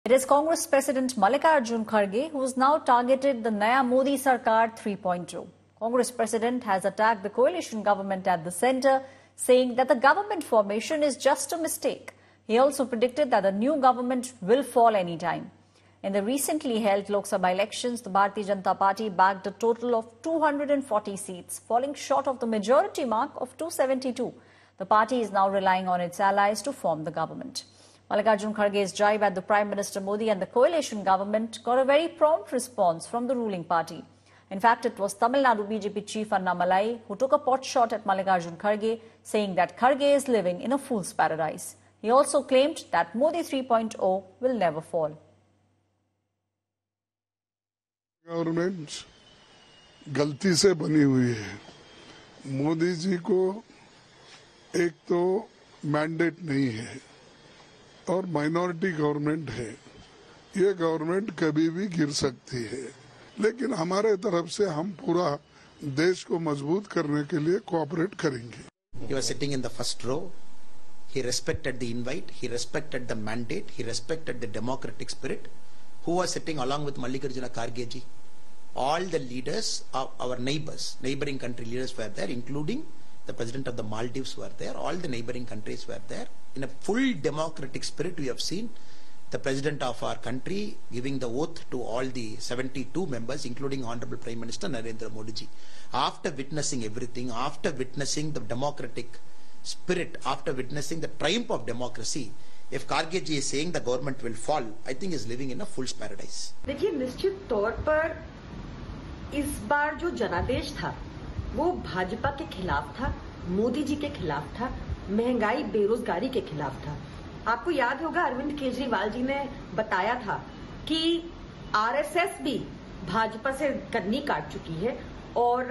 It is Congress President Mallikarjun Kharge who has now targeted the Naya Modi Sarkar 3.0. Congress President has attacked the coalition government at the centre, saying that the government formation is just a mistake. He also predicted that the new government will fall any time. In the recently held Lok Sabha elections, the Bharatiya Janata Party bagged a total of 240 seats, falling short of the majority mark of 272. The party is now relying on its allies to form the government. Mallikarjun Kharge's jibe at the Prime Minister Modi and the coalition government got a very prompt response from the ruling party. In fact, it was Tamil Nadu BJP chief Annamalai who took a pot shot at Mallikarjun Kharge, saying that Kharge is living in a fool's paradise. He also claimed that Modi 3.0 will never fall. Government गलती से बनी हुई है। मोदी जी को एक तो mandate नहीं है और माइनॉरिटी गवर्नमेंट है। ये गवर्नमेंट कभी भी गिर सकती है, लेकिन हमारे तरफ से हम पूरा देश को मजबूत करने के लिए कोऑपरेट करेंगे। He was sitting in the first row. He respected the invite. He respected the mandate. He respected the democratic spirit. Who was sitting along with Mallikarjuna Kharge ji? All the leaders of our neighboring country leaders were there, including the president of the Maldives were there. All the neighboring countries were there. In a full democratic spirit, we have seen the president of our country giving the oath to all the 72 members, including Honorable Prime Minister Narendra Modi ji. After witnessing everything, after witnessing the democratic spirit, after witnessing the triumph of democracy, if Kharge ji is saying the government will fall, I think he is living in a fool's paradise. देखिए, निश्चित तौर पर इस बार जो जनादेश था वो भाजपा के खिलाफ था, मोदी जी के खिलाफ था, महंगाई बेरोजगारी के खिलाफ था। आपको याद होगा अरविंद केजरीवाल जी ने बताया था कि आरएसएस भी भाजपा से कन्नी काट चुकी है और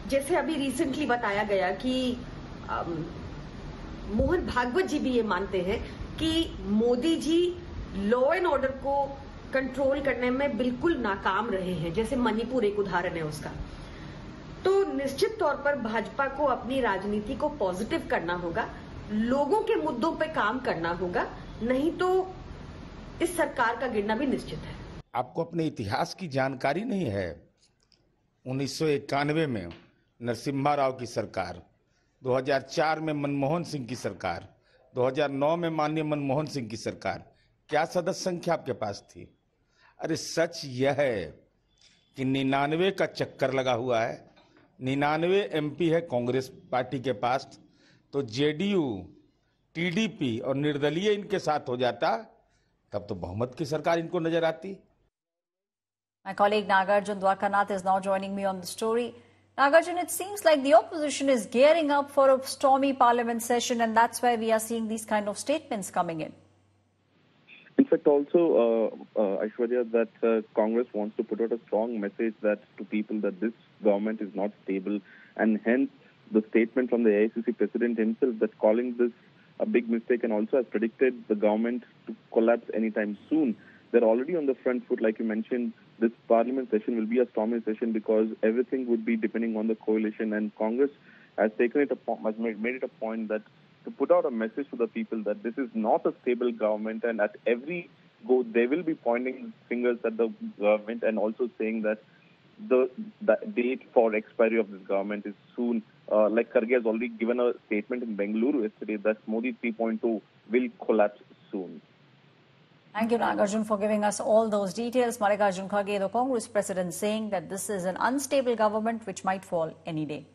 जैसे अभी रिसेंटली बताया गया कि मोहन भागवत जी भी ये मानते हैं कि Modi ji law and order को कंट्रोल करने में बिल्कुल नाकाम रहे हैं, जैसे मणिपुर एक उदाहरण है उसका। तो निश्चित तौर पर भाजपा को अपनी राजनीति को पॉजिटिव करना होगा, लोगों के मुद्दों पे काम करना होगा, नहीं तो इस सरकार का गिरना भी निश्चित है। आपको अपने इतिहास की जानकारी नहीं है। 1991 में नरसिम्हा राव की सरकार, 2004 में मनमोहन सिंह की सरकार, 2009 में माननीय मनमोहन सिंह की सरकार, क्या सदस्य संख्या आपके पास थी? अरे सच यह है कि 99 का चक्कर लगा हुआ है। 99 एमपी है कांग्रेस पार्टी के पास, तो जेडीयू, टीडीपी और निर्दलीय इनके साथ हो जाता, तब तो बहुमत की सरकार इनको नजर आती। My colleague Nagarjun Dwarkanath is now joining me on the story. Nagarjun, it seems like the opposition is gearing up for a stormy parliament session, and that's why we are seeing these kind of statements coming in. In fact, also, Aishwarya, that Congress wants to put out a strong message that to people that this government is not stable, and hence the statement from the AICC president himself that calling this a big mistake and also has predicted the government to collapse anytime soon. They're already on the front foot, like you mentioned. This parliament session will be a stormy session because everything would be depending on the coalition, and Congress has taken it has made it a point that to put out a message to the people that this is not a stable government, and at every go they will be pointing fingers at the government and also saying that the date for expiry of this government is soon. Like Kharge has already given a statement in Bengaluru yesterday that Modi 3.2 will collapse soon. Thank you, Nagarjun, for giving us all those details. Mallikarjun Kharge, the Congress president, saying that this is an unstable government which might fall any day.